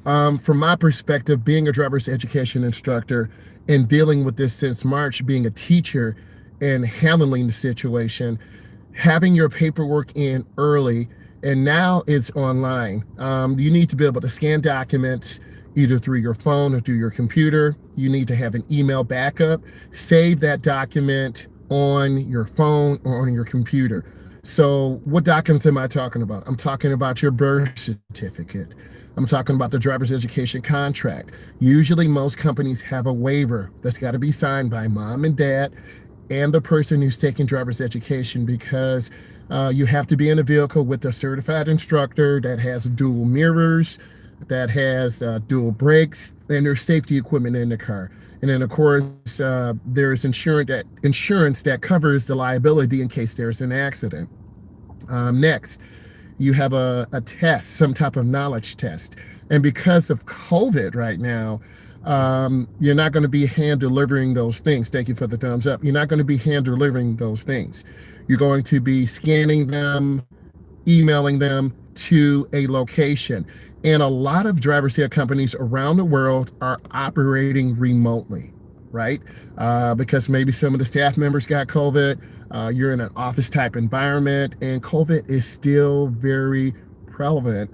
From my perspective, being a driver's education instructor and dealing with this since March, being a teacher and handling the situation, having your paperwork in early, and now it's online. You need to be able to scan documents either through your phone or through your computer. You need to have an email backup. Save that document on your phone or on your computer. So what documents am I talking about? I'm talking about your birth certificate. I'm talking about the driver's education contract. Usually most companies have a waiver that's got to be signed by mom and dad and the person who's taking driver's education, because you have to be in a vehicle with a certified instructor that has dual mirrors, that has dual brakes, and there's safety equipment in the car. And then, of course, there's insurance that covers the liability in case there's an accident. Next, you have a test, some type of knowledge test. And because of COVID right now, you're not going to be hand delivering those things. Thank you for the thumbs up. You're not going to be hand delivering those things. You're going to be scanning them, emailing them to a location. And a lot of driver's ed companies around the world are operating remotely, right? Because maybe some of the staff members got COVID. You're in an office type environment, and COVID is still very prevalent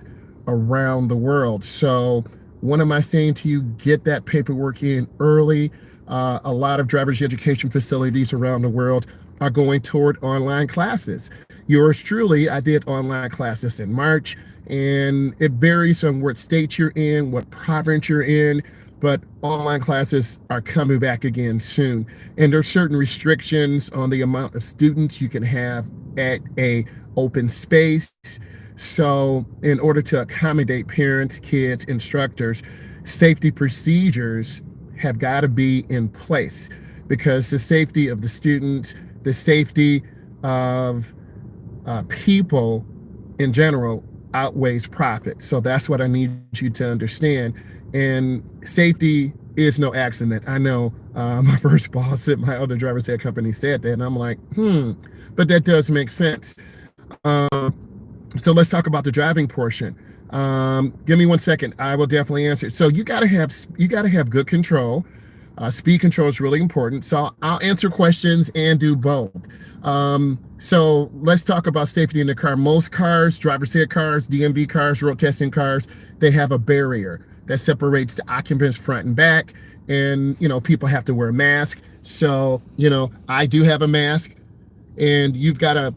around the world. So what am I saying to you? Get that paperwork in early. A lot of driver's education facilities around the world are going toward online classes. Yours truly, I did online classes in March, and it varies on what state you're in, what province you're in, but online classes are coming back again soon. And there's certain restrictions on the amount of students you can have at a open space. So in order to accommodate parents, kids, instructors, safety procedures have got to be in place, because the safety of the students, the safety of people in general outweighs profit. So that's what I need you to understand. And safety is no accident. I know my first boss at my other driver's ed company said that, and I'm like, but that does make sense. So let's talk about the driving portion. Give me 1 second. I will definitely answer. So you gotta have good control. Speed control is really important. So I'll answer questions and do both. So let's talk about safety in the car. Most cars, driver's ed cars, DMV cars, road testing cars, they have a barrier that separates the occupants front and back. And, people have to wear a mask. So, I do have a mask, and you've got to,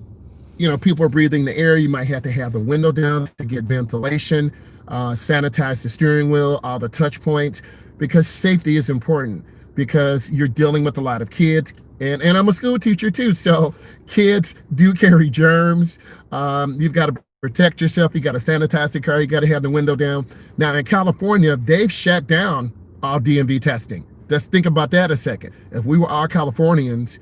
people are breathing the air. You might have to have the window down to get ventilation, sanitize the steering wheel, all the touch points, because safety is important, because you're dealing with a lot of kids, and I'm a school teacher too. So kids do carry germs. You've got to protect yourself. You got to sanitize the car. You got to have the window down. Now in California, they've shut down all DMV testing. Let's think about that a second. If we were all Californians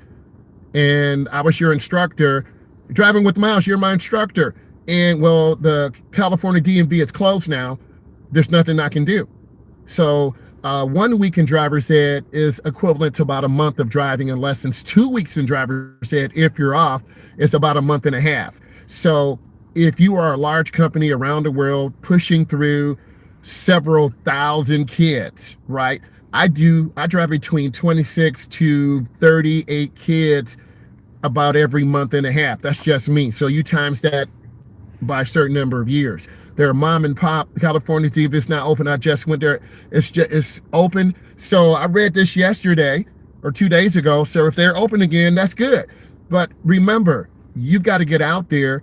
and I was your instructor, driving with Myles, you're my instructor, and well, the California DMV is closed now, there's nothing I can do. So 1 week in driver's ed is equivalent to about a month of driving in lessons. 2 weeks in driver's ed, if you're off, is about a month and a half. So if you are a large company around the world pushing through several thousand kids, right? I drive between 26 to 38 kids about every month and a half. That's just me. So you times that by a certain number of years. There are mom and pop California TV. It's not open. I just went there. It's open. So I read this yesterday or 2 days ago. So if they're open again, that's good. But remember, you've got to get out there.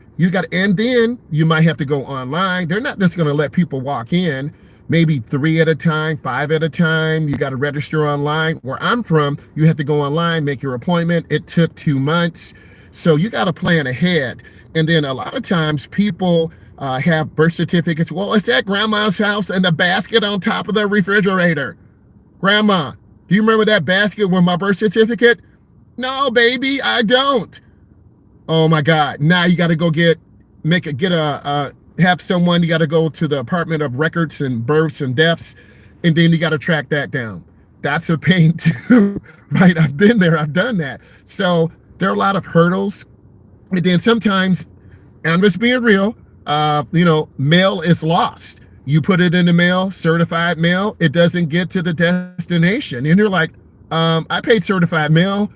And then you might have to go online. They're not just going to let people walk in, maybe 3 at a time, 5 at a time. You got to register online. Where I'm from, you have to go online, make your appointment. It took 2 months. So you got to plan ahead. And then a lot of times people have birth certificates. Well, it's at grandma's house and the basket on top of the refrigerator. Grandma, do you remember that basket with my birth certificate? No, baby, I don't. Oh my God. Now you got to go have someone, you got to go to the Department of Records and Births and Deaths, and then you got to track that down. That's a pain too, right? I've been there, I've done that. So there are a lot of hurdles. And then sometimes, and I'm just being real, mail is lost. You put it in the mail, certified mail, it doesn't get to the destination. And you're like, I paid certified mail.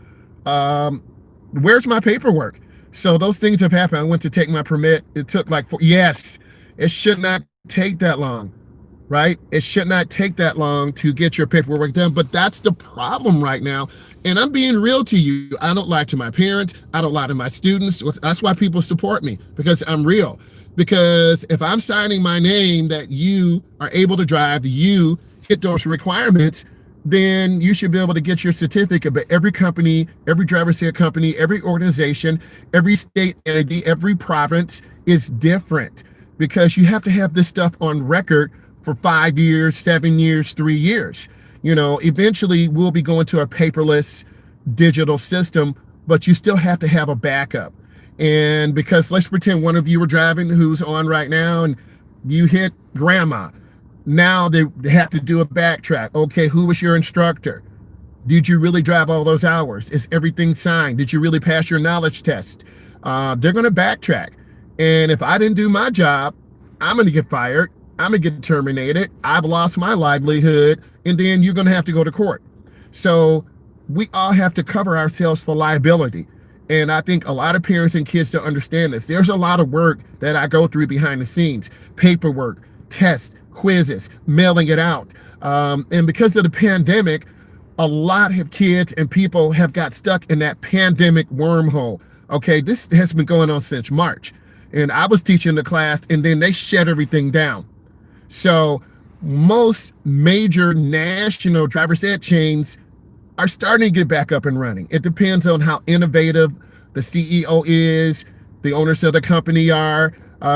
Um, where's my paperwork? So those things have happened. I went to take my permit. It took like yes, it should not take that long, right? It should not take that long to get your paperwork done, but that's the problem right now. And I'm being real to you. I don't lie to my parents. I don't lie to my students. That's why people support me, because I'm real. Because if I'm signing my name that you are able to drive, you hit those requirements, then you should be able to get your certificate. But every company, every driver's ed company, every organization, every state entity, every province is different, because you have to have this stuff on record for 5 years, 7 years, 3 years. Eventually we'll be going to a paperless digital system, but you still have to have a backup. And because let's pretend one of you are driving who's on right now and you hit grandma. Now they have to do a backtrack. Okay, who was your instructor? Did you really drive all those hours? Is everything signed? Did you really pass your knowledge test? They're going to backtrack. And if I didn't do my job, I'm going to get fired. I'm going to get terminated. I've lost my livelihood. And then you're going to have to go to court. So we all have to cover ourselves for liability. And I think a lot of parents and kids don't understand this. There's a lot of work that I go through behind the scenes, paperwork, tests, quizzes, mailing it out. And because of the pandemic, a lot of kids and people have got stuck in that pandemic wormhole. Okay, this has been going on since March. And I was teaching the class and then they shut everything down. So most major national driver's ed chains are starting to get back up and running. It depends on how innovative the CEO is, the owners of the company are,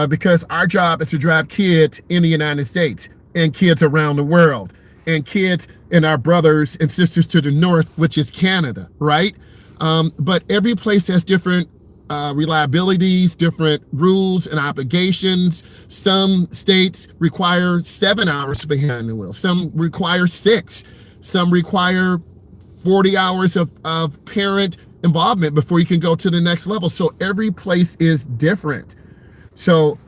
because our job is to drive kids in the United States and kids around the world and kids and our brothers and sisters to the north, which is Canada, right? But every place has different reliabilities, different rules and obligations. Some states require 7 hours behind the wheel. Some require 6. Some require 40 hours of parent involvement before you can go to the next level. So every place is different. So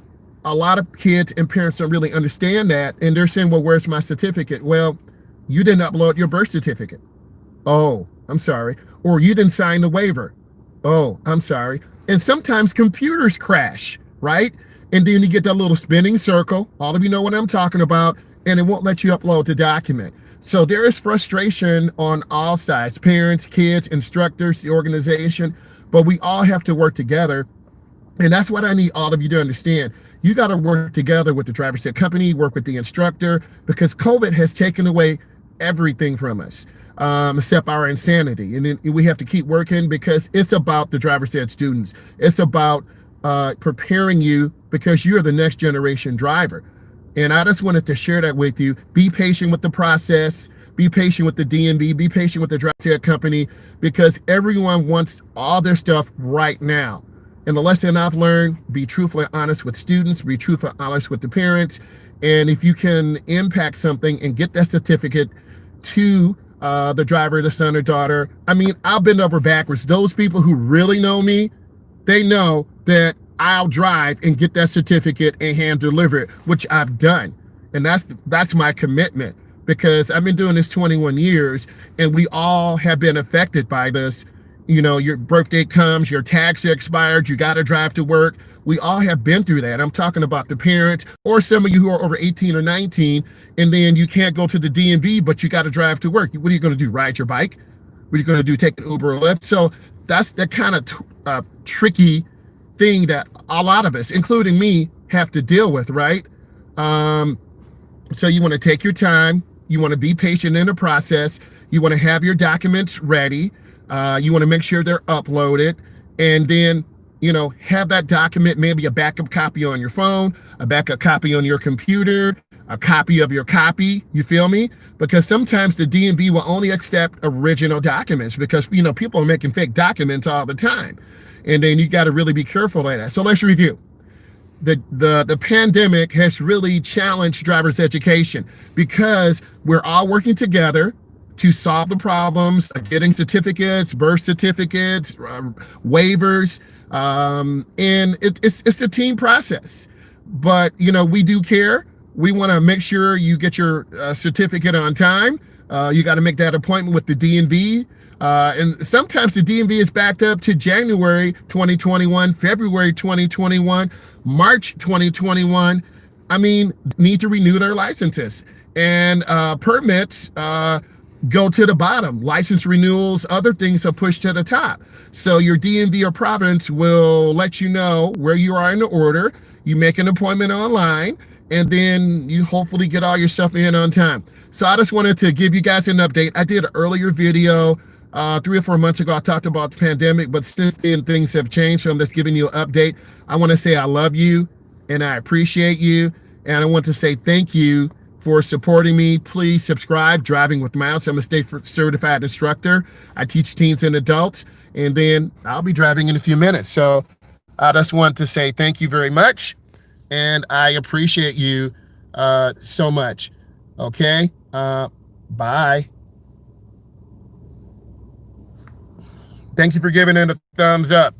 a lot of kids and parents don't really understand that. And they're saying, well, where's my certificate? Well, you didn't upload your birth certificate. Oh, I'm sorry. Or you didn't sign the waiver. Oh, I'm sorry. And sometimes computers crash, right? And then you get that little spinning circle. All of you know what I'm talking about. And it won't let you upload the document. So there is frustration on all sides, parents, kids, instructors, the organization, but we all have to work together. And that's what I need all of you to understand. You got to work together with the driver's ed company, work with the instructor, because COVID has taken away everything from us, except our insanity. And then we have to keep working, because it's about the driver's ed students. It's about preparing you, because you're the next generation driver. And I just wanted to share that with you. Be patient with the process. Be patient with the DMV. Be patient with the driver's ed company, because everyone wants all their stuff right now. And the lesson I've learned, be truthful and honest with students, be truthful and honest with the parents. And if you can impact something and get that certificate to the driver, the son or daughter, I mean, I'll bend over backwards. Those people who really know me, they know that I'll drive and get that certificate and hand deliver it, which I've done. And that's my commitment, because I've been doing this 21 years and we all have been affected by this. Your birthday comes, your tax expired, you got to drive to work. We all have been through that. I'm talking about the parents, or some of you who are over 18 or 19, and then you can't go to the DMV, but you got to drive to work. What are you going to do? Ride your bike? What are you going to do? Take an Uber or Lyft? So that's the kind of tricky thing that a lot of us, including me, have to deal with, right? So you want to take your time. You want to be patient in the process. You want to have your documents ready. You want to make sure they're uploaded, and then, have that document, maybe a backup copy on your phone, a backup copy on your computer, a copy of your copy, you feel me? Because sometimes the DMV will only accept original documents, because, people are making fake documents all the time. And then you got to really be careful of that. So let's review. The pandemic has really challenged driver's education, because we're all working together to solve the problems, getting certificates, birth certificates, waivers, and it's a team process. But we do care. We want to make sure you get your certificate on time. You got to make that appointment with the DMV. And sometimes the DMV is backed up to January 2021, February 2021, March 2021. I mean, need to renew their licenses. And permits go to the bottom. License renewals, other things are pushed to the top. So your DMV or province will let you know where you are in the order. You make an appointment online, and then you hopefully get all your stuff in on time. So I just wanted to give you guys an update. I did an earlier video 3 or 4 months ago. I talked about the pandemic, but since then things have changed. So I'm just giving you an update. I want to say I love you and I appreciate you. And I want to say thank you for supporting me. Please subscribe, Driving with Myles. I'm a state certified instructor. I teach teens and adults, and then I'll be driving in a few minutes. So I just want to say thank you very much, and I appreciate you so much. Okay, bye. Thank you for giving it a thumbs up.